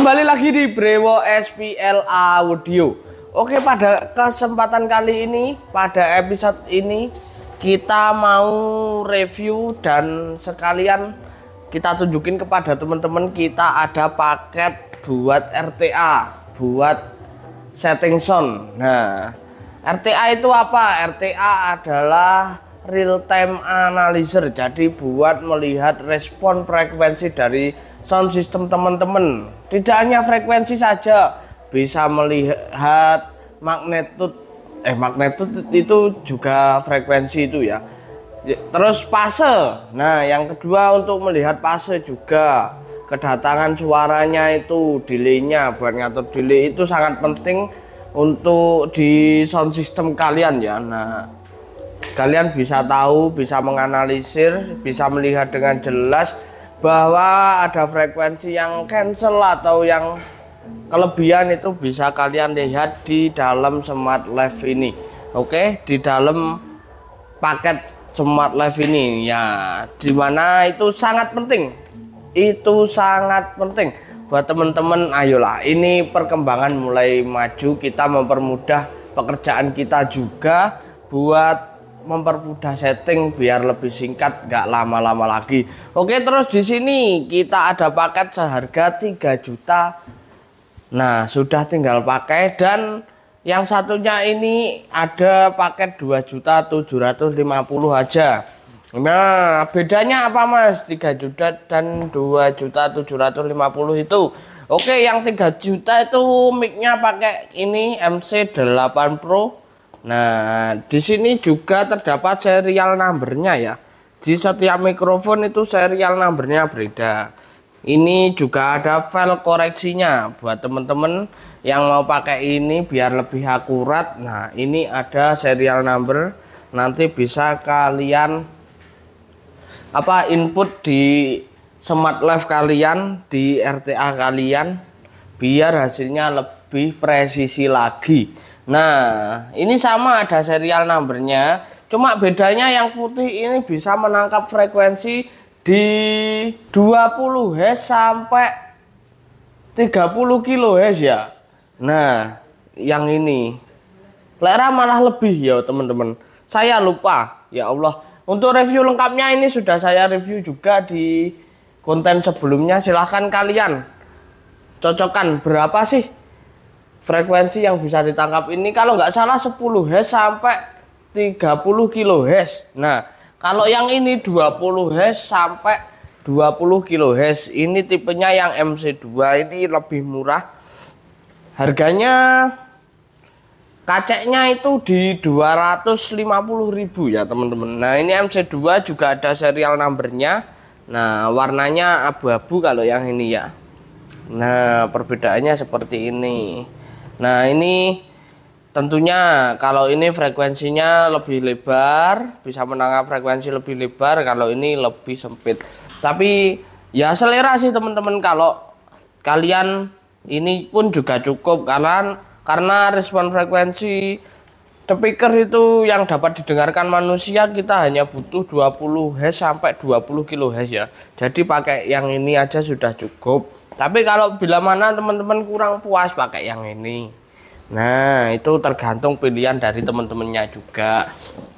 kembali lagi di Brewo SPL Audio. Oke, pada kesempatan kali ini, pada episode ini kita mau review dan sekalian kita tunjukin kepada teman-teman kita ada paket buat RTA, buat setting sound. Nah, RTA itu apa? RTA adalah real time analyzer. Jadi buat melihat respon frekuensi dari sound system teman-teman. Tidak hanya frekuensi saja, bisa melihat magnitude. Magnitude itu juga frekuensi itu ya. Terus fase. Nah, yang kedua untuk melihat fase juga. Kedatangan suaranya itu, delaynya, buat ngatur delay itu sangat penting untuk di sound system kalian ya. Nah, kalian bisa tahu, bisa menganalisir, bisa melihat dengan jelas bahwa ada frekuensi yang cancel atau yang kelebihan itu bisa kalian lihat di dalam Smart Live ini. Oke, di dalam paket Smart Live ini ya, dimana itu sangat penting. Itu sangat penting buat teman-teman. Ayolah, ini perkembangan mulai maju, kita mempermudah pekerjaan kita juga buat mempermudah setting biar lebih singkat, nggak lama-lama lagi. Oke, terus di sini kita ada paket seharga 3 juta. Nah, sudah tinggal pakai. Dan yang satunya ini ada paket 2.750.000 aja. Nah, bedanya apa Mas? 3 juta dan 2.750.000 itu. Oke, yang 3 juta itu mic-nya pakai ini MC8 Pro. Nah, di sini juga terdapat serial numbernya ya. Di setiap mikrofon itu serial numbernya beda. Ini juga ada file koreksinya buat teman-teman yang mau pakai ini biar lebih akurat. Nah, ini ada serial number. Nanti bisa kalian input di Smart Live kalian, di RTA kalian, biar hasilnya lebih presisi lagi. Nah, ini sama ada serial numbernya, cuma bedanya yang putih ini bisa menangkap frekuensi di 20 Hz sampai 30 kHz ya. Nah, yang ini Lera malah lebih ya teman-teman. Saya lupa, ya Allah. Untuk review lengkapnya ini sudah saya review juga di konten sebelumnya. Silahkan kalian cocokkan berapa sih frekuensi yang bisa ditangkap ini. Kalau nggak salah 10 Hz sampai 30 kHz. Nah, kalau yang ini 20 Hz sampai 20 kHz. Ini tipenya yang MC2, ini lebih murah. Harganya kaceknya itu di 250.000 ya teman-teman. Nah, ini MC2 juga ada serial numbernya. Nah, warnanya abu-abu kalau yang ini ya. Nah, perbedaannya seperti ini. Nah, ini tentunya kalau ini frekuensinya lebih lebar, bisa menangkap frekuensi lebih lebar. Kalau ini lebih sempit. Tapi ya selera sih teman-teman. Kalau kalian ini pun juga cukup karena respon frekuensi speaker itu yang dapat didengarkan manusia kita hanya butuh 20 Hz sampai 20 kHz ya. Jadi pakai yang ini aja sudah cukup. Tapi kalau bila mana teman-teman kurang puas pakai yang ini. Nah, itu tergantung pilihan dari teman-temannya juga.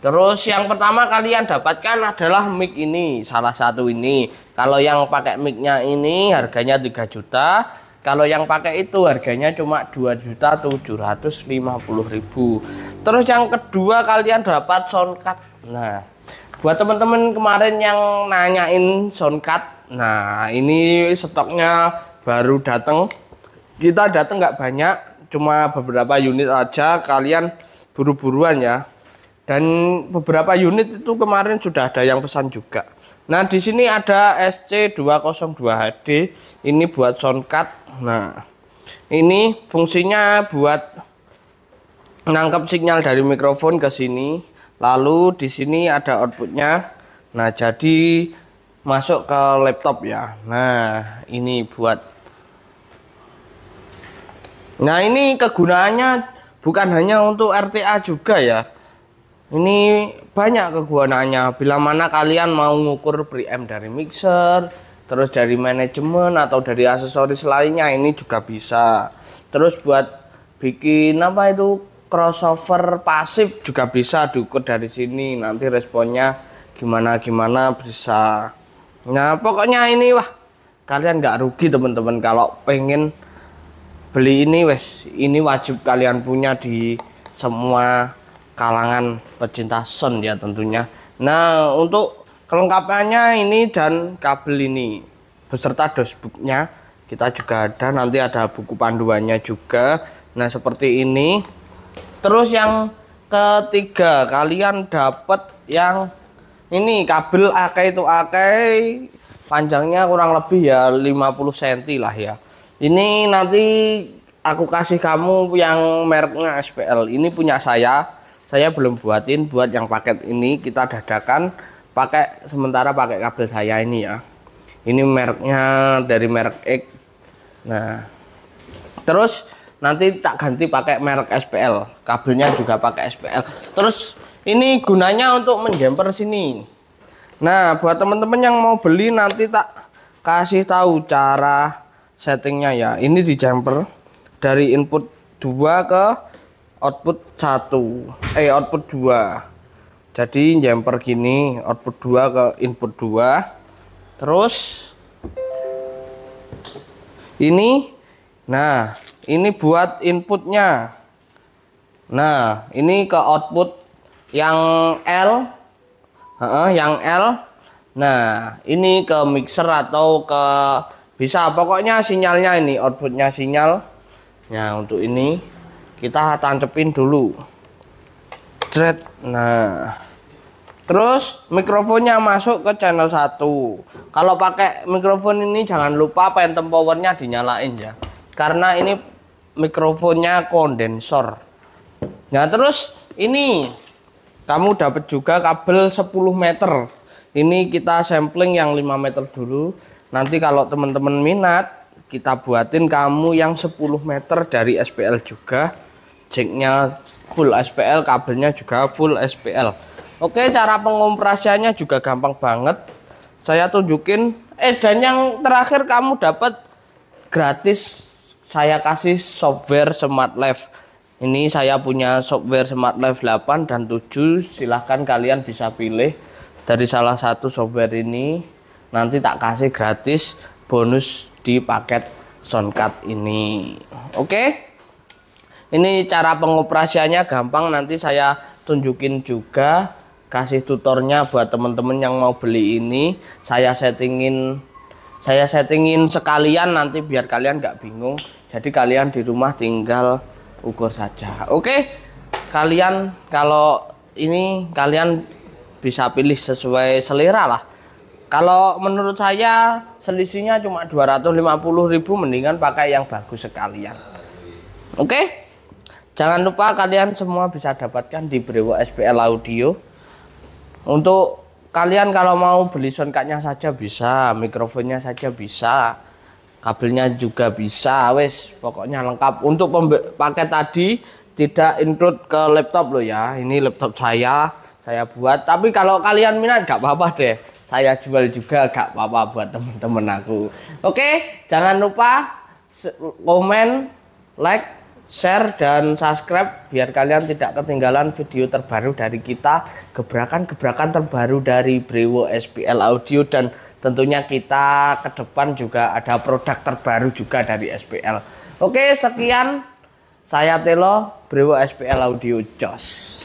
Terus yang pertama kalian dapatkan adalah mic ini, salah satu ini. Kalau yang pakai mic-nya ini harganya 3 juta. Kalau yang pakai itu harganya cuma 2.750.000. Terus yang kedua kalian dapat soundcard. Nah, buat teman-teman kemarin yang nanyain soundcard. Nah, ini stoknya baru datang. Kita datang nggak banyak, cuma beberapa unit aja. Kalian buru-buruan ya. Dan beberapa unit itu kemarin sudah ada yang pesan juga. Nah, di sini ada SC202HD. Ini buat soundcard. Nah, ini fungsinya buat menangkap sinyal dari mikrofon ke sini. Lalu di sini ada outputnya. Nah, jadi masuk ke laptop ya. Nah, ini buat. Nah, ini kegunaannya bukan hanya untuk RTA juga ya. Ini banyak kegunaannya. Bila mana kalian mau ngukur preamp dari mixer, terus dari manajemen atau dari aksesoris lainnya ini juga bisa. Terus buat bikin apa itu crossover pasif juga bisa diukur dari sini, nanti responnya gimana bisa. Nah pokoknya ini wah kalian nggak rugi teman-teman kalau pengen beli ini wes, ini wajib kalian punya di semua kalangan pecinta sound ya tentunya. Nah untuk kelengkapannya ini dan kabel ini beserta dashboardnya kita juga ada, nanti ada buku panduannya juga. Nah seperti ini. Terus yang ketiga kalian dapat yang ini kabel akai to akai, panjangnya kurang lebih ya 50 cm lah ya. Ini nanti aku kasih kamu yang mereknya SPL, ini punya saya belum buatin. Buat yang paket ini kita dadakan pakai sementara pakai kabel saya ini ya. Ini mereknya dari merek X. Nah terus nanti tak ganti pakai merek SPL, kabelnya juga pakai SPL. Terus ini gunanya untuk menjemper sini. Nah buat teman-teman yang mau beli nanti tak kasih tahu cara settingnya ya. Ini di jumper dari input 2 ke output 1, output 2. Jadi jumper gini, output 2 ke input 2. Terus ini, nah ini buat inputnya. Nah ini ke output yang L, yang L. Nah ini ke mixer atau ke bisa, pokoknya sinyalnya ini outputnya sinyal. Nah untuk ini kita tancepin dulu. Nah terus mikrofonnya masuk ke channel 1. Kalau pakai mikrofon ini jangan lupa phantom powernya dinyalain ya, karena ini mikrofonnya kondensor. Nah terus ini kamu dapat juga kabel 10 meter. Ini kita sampling yang 5 meter dulu. Nanti kalau teman-teman minat kita buatin kamu yang 10 meter dari SPL juga. Jacknya full SPL, kabelnya juga full SPL. Oke, cara pengoperasiannya juga gampang banget. Saya tunjukin. Dan yang terakhir kamu dapat gratis, saya kasih software Smart Life. Ini saya punya software Smart Life 8 dan 7. Silahkan kalian bisa pilih dari salah satu software ini. Nanti tak kasih gratis bonus di paket soundcard ini. Oke. Ini cara pengoperasiannya gampang, nanti saya tunjukin juga, kasih tutornya buat teman-teman yang mau beli ini. Saya settingin sekalian nanti biar kalian nggak bingung. Jadi kalian di rumah tinggal ukur saja. Oke. Kalian kalau ini kalian bisa pilih sesuai selera lah. Kalau menurut saya selisihnya cuma 250.000, mendingan pakai yang bagus sekalian. Oke. Jangan lupa kalian semua bisa dapatkan di Brewo SPL Audio. Untuk kalian kalau mau beli soundcardnya saja bisa, mikrofonnya saja bisa, kabelnya juga bisa, wes pokoknya lengkap. Untuk paket tadi tidak include ke laptop loh ya. Ini laptop saya buat. Tapi kalau kalian minat gak apa-apa deh, saya jual juga gak apa-apa buat temen-temen aku. Oke, jangan lupa komen, like, share, dan subscribe biar kalian tidak ketinggalan video terbaru dari kita, gebrakan-gebrakan terbaru dari Brewo SPL Audio, dan tentunya kita ke depan juga ada produk terbaru juga dari SPL. Oke, sekian, saya Telo, Brewo SPL Audio, jos.